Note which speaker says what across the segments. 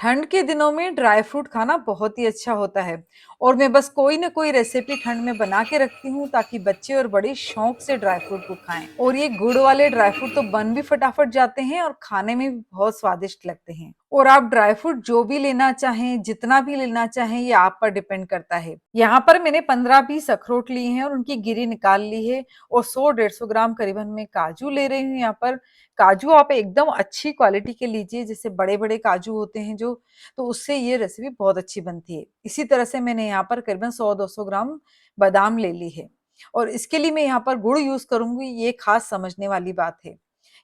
Speaker 1: ठंड के दिनों में ड्राई फ्रूट खाना बहुत ही अच्छा होता है। और मैं बस कोई ना कोई रेसिपी ठंड में बना के रखती हूँ ताकि बच्चे और बड़े शौक से ड्राई फ्रूट को खाएं। और ये गुड़ वाले ड्राई फ्रूट तो बन भी फटाफट जाते हैं और खाने में भी बहुत स्वादिष्ट लगते हैं। और आप ड्राई फ्रूट जो भी लेना चाहें, जितना भी लेना चाहें, ये आप पर डिपेंड करता है। यहाँ पर मैंने 15-20 अखरोट लिए हैं और उनकी गिरी निकाल ली है। और 100-150 ग्राम करीबन मैं काजू ले रही हूँ। यहाँ पर काजू आप एकदम अच्छी क्वालिटी के लीजिए, जैसे बड़े बड़े काजू होते हैं जो, तो उससे ये रेसिपी बहुत अच्छी बनती है। इसी तरह से मैंने यहाँ पर करीबन 100-200 ग्राम बादाम ले ली है। और इसके लिए मैं यहाँ पर गुड़ यूज करूंगी, ये खास समझने वाली बात है।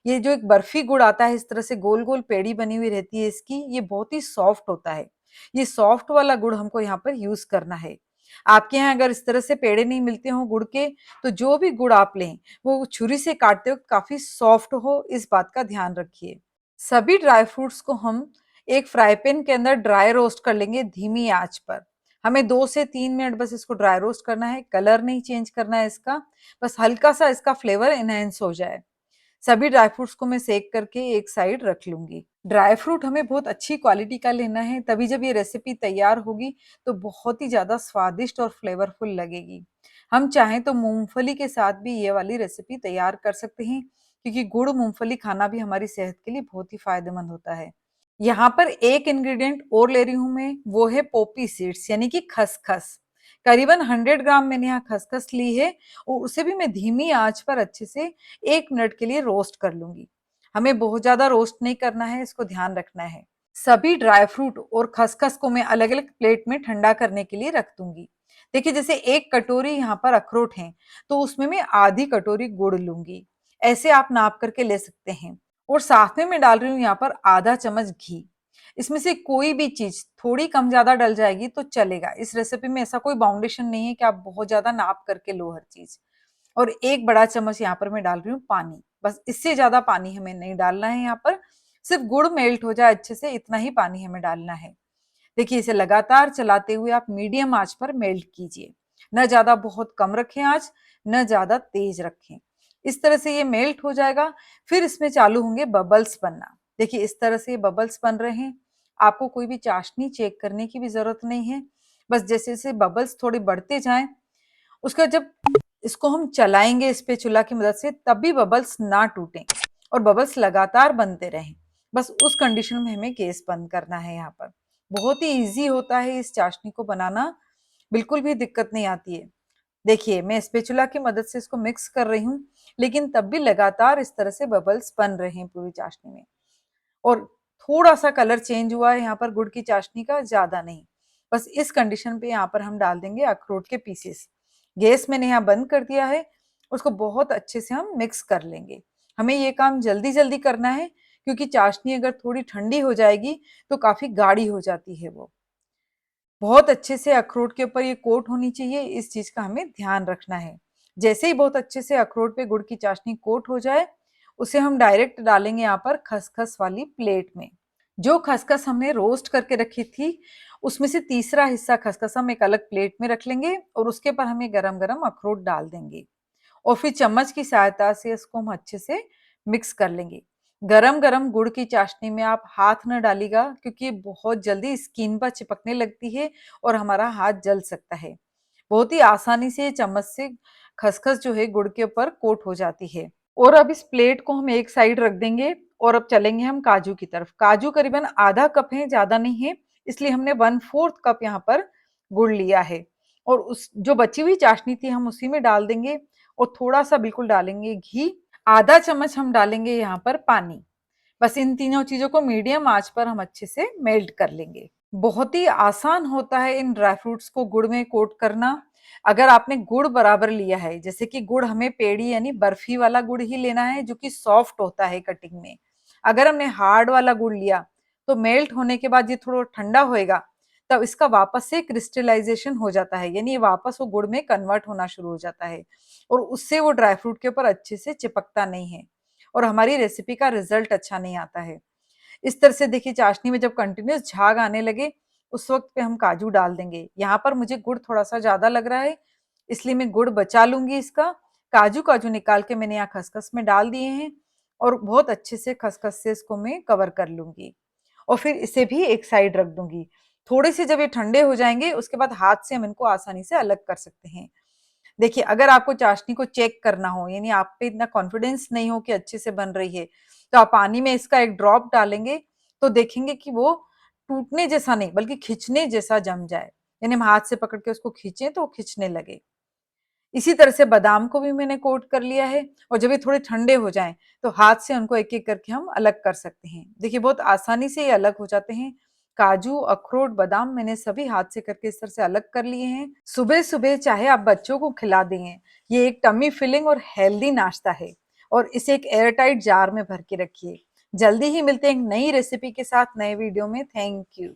Speaker 1: ये जो एक बर्फी गुड़ आता है, इस तरह से गोल गोल पेड़ी बनी हुई रहती है इसकी, ये बहुत ही सॉफ्ट होता है। ये सॉफ्ट वाला गुड़ हमको यहाँ पर यूज करना है। आपके यहाँ अगर इस तरह से पेड़े नहीं मिलते हो गुड़ के, तो जो भी गुड़ आप लें वो छुरी से काटते वक्त काफी सॉफ्ट हो, इस बात का ध्यान रखिए। सभी ड्राई फ्रूट्स को हम एक फ्राई पैन के अंदर ड्राई रोस्ट कर लेंगे धीमी आंच पर। हमें 2 से 3 मिनट बस इसको ड्राई रोस्ट करना है, कलर नहीं चेंज करना है इसका, बस हल्का सा इसका फ्लेवर एनहेंस हो जाए। सभी ड्राई फ्रूट्स को मैं सेक करके एक साइड रख लूंगी। ड्राई फ्रूट हमें बहुत अच्छी क्वालिटी का लेना है, तभी जब ये रेसिपी तैयार होगी तो बहुत ही ज्यादा स्वादिष्ट और फ्लेवरफुल लगेगी। हम चाहें तो मूंगफली के साथ भी ये वाली रेसिपी तैयार कर सकते हैं, क्योंकि गुड़ मूंगफली खाना भी हमारी सेहत के लिए बहुत ही फायदेमंद होता है। यहाँ पर एक इंग्रेडिएंट और ले रही हूँ मैं, वो है पोपी सीड्स यानी कि खसखस। करीबन 100 ग्राम मैंने यहाँ खसखस ली है। और उसे भी मैं धीमी आंच पर अच्छे से 1 मिनट के लिए रोस्ट कर लूंगी। हमें बहुत ज्यादा रोस्ट नहीं करना है, इसको ध्यान रखना है। सभी ड्राई फ्रूट और खसखस को मैं अलग अलग प्लेट में ठंडा करने के लिए रख दूंगी। देखिए, जैसे 1 कटोरी यहाँ पर अखरोट हैं, तो उसमें मैं आधी कटोरी गुड़ लूंगी। ऐसे आप नाप करके ले सकते हैं। और साथ में मैं डाल रही हूँ यहाँ पर आधा चम्मच घी। इसमें से कोई भी चीज थोड़ी कम ज्यादा डल जाएगी तो चलेगा, इस रेसिपी में ऐसा कोई बाउंडेशन नहीं है कि आप बहुत ज्यादा नाप करके लो हर चीज। और 1 बड़ा चम्मच यहाँ पर मैं डाल रही हूँ पानी, बस इससे ज्यादा पानी हमें नहीं डालना है। यहाँ पर सिर्फ गुड़ मेल्ट हो जाए अच्छे से, इतना ही पानी हमें डालना है। देखिए, इसे लगातार चलाते हुए आप मीडियम आंच पर मेल्ट कीजिए। न ज्यादा बहुत कम रखें आंच, न ज्यादा तेज रखें। इस तरह से ये मेल्ट हो जाएगा। फिर इसमें चालू होंगे बबल्स बनना। देखिए, इस तरह से बबल्स बन रहे हैं। आपको कोई भी चाशनी चेक करने की भी जरूरत नहीं है। बस जैसे जैसे बबल्स थोड़े बढ़ते जाएं, उसका जब इसको हम चलाएंगे इस पे चूल्हा की मदद से, तब भी बबल्स ना टूटें और बबल्स लगातार बनते रहें। बस उस कंडीशन में हमें गैस बंद करना है। यहाँ पर बहुत ही इजी होता है इस चाशनी को बनाना, बिल्कुल भी दिक्कत नहीं आती है। देखिए, मैं स्पैचुला की मदद से इसको मिक्स कर रही हूँ, लेकिन तब भी लगातार इस तरह से बबल्स बन रहे हैं पूरी चाशनी में। और थोड़ा सा कलर चेंज हुआ है यहाँ पर गुड़ की चाशनी का, ज्यादा नहीं। बस इस कंडीशन पे यहाँ पर हम डाल देंगे अखरोट के पीसेस। गैस मैंने यहाँ बंद कर दिया है। उसको बहुत अच्छे से हम मिक्स कर लेंगे। हमें ये काम जल्दी जल्दी करना है, क्योंकि चाशनी अगर थोड़ी ठंडी हो जाएगी तो काफी गाढ़ी हो जाती है वो। बहुत अच्छे से अखरोट के ऊपर ये कोट होनी चाहिए, इस चीज का हमें ध्यान रखना है। जैसे ही बहुत अच्छे से अखरोट पे गुड़ की चाशनी कोट हो जाए, उसे हम डायरेक्ट डालेंगे यहाँ पर खसखस वाली प्लेट में। जो खसखस हमने रोस्ट करके रखी थी, उसमें से तीसरा हिस्सा खसखस हम एक अलग प्लेट में रख लेंगे और उसके ऊपर हम ये गरम गरम अखरोट डाल देंगे। और फिर चम्मच की सहायता से इसको हम अच्छे से मिक्स कर लेंगे। गरम गरम गुड़ की चाशनी में आप हाथ न डालिएगा, क्योंकि ये बहुत जल्दी स्किन पर चिपकने लगती है और हमारा हाथ जल सकता है। बहुत ही आसानी से चम्मच से खसखस जो है गुड़ के ऊपर कोट हो जाती है। और अब इस प्लेट को हम एक साइड रख देंगे और अब चलेंगे हम काजू की तरफ। काजू करीबन आधा कप है, ज्यादा नहीं है, इसलिए हमने 1/4 कप यहाँ पर गुड़ लिया है। और उस जो बची हुई चाशनी थी हम उसी में डाल देंगे। और थोड़ा सा बिल्कुल डालेंगे घी। आधा चम्मच हम डालेंगे यहाँ पर पानी। बस इन तीनों चीजों को मीडियम आंच पर हम अच्छे से मेल्ट कर लेंगे। बहुत ही आसान होता है इन ड्राई फ्रूट्स को गुड़ में कोट करना। अगर आपने गुड़ बराबर लिया है, जैसे कि गुड़ हमें पेड़ी यानी बर्फी वाला गुड़ ही लेना है जो कि सॉफ्ट होता है कटिंग में। अगर हमने हार्ड वाला गुड़ लिया तो मेल्ट होने के बाद ये थोड़ा ठंडा होएगा, तब इसका वापस से क्रिस्टलाइजेशन हो जाता है, यानी ये वापस वो गुड़ में कन्वर्ट होना शुरू हो जाता है। और उससे वो ड्राई फ्रूट के ऊपर अच्छे से चिपकता नहीं है और हमारी रेसिपी का रिजल्ट अच्छा नहीं आता है। इस तरह से देखिए, चाशनी में जब कंटिन्यूस झाग आने लगे, उस वक्त पे हम काजू डाल देंगे। यहाँ पर मुझे गुड़ थोड़ा सा ज्यादा लग रहा है, इसलिए मैं गुड़ बचा लूंगी इसका। काजू काजू निकाल के मैंने यहाँ खसखस में डाल दिए हैं और बहुत अच्छे से खसखस से इसको मैं कवर कर लूंगी। और फिर इसे भी एक साइड रख दूंगी। थोड़े से जब ये ठंडे हो जाएंगे उसके बाद हाथ से हम इनको आसानी से अलग कर सकते हैं। देखिए, अगर आपको चाशनी को चेक करना हो, यानी आप पे इतना कॉन्फिडेंस नहीं हो कि अच्छे से बन रही है, तो आप पानी में इसका एक ड्रॉप डालेंगे तो देखेंगे कि वो टूटने जैसा नहीं बल्कि खिंचने जैसा जम जाए। यानी हम हाथ से पकड़ के उसको खींचें तो वो खिंचने लगे। इसी तरह से बादाम को भी मैंने कोट कर लिया है, और जब ये थोड़े ठंडे हो जाएं तो हाथ से उनको एक एक करके हम अलग कर सकते हैं। देखिए, बहुत आसानी से ये अलग हो जाते हैं। काजू, अखरोट, बादाम मैंने सभी हाथ से करके इस तरह से अलग कर लिए हैं। सुबह सुबह चाहे आप बच्चों को खिला दें, ये एक टमी फिलिंग और हेल्दी नाश्ता है। और इसे एक एयर टाइट जार में भर के रखिए। जल्दी ही मिलते हैं एक नई रेसिपी के साथ नए वीडियो में। Thank you.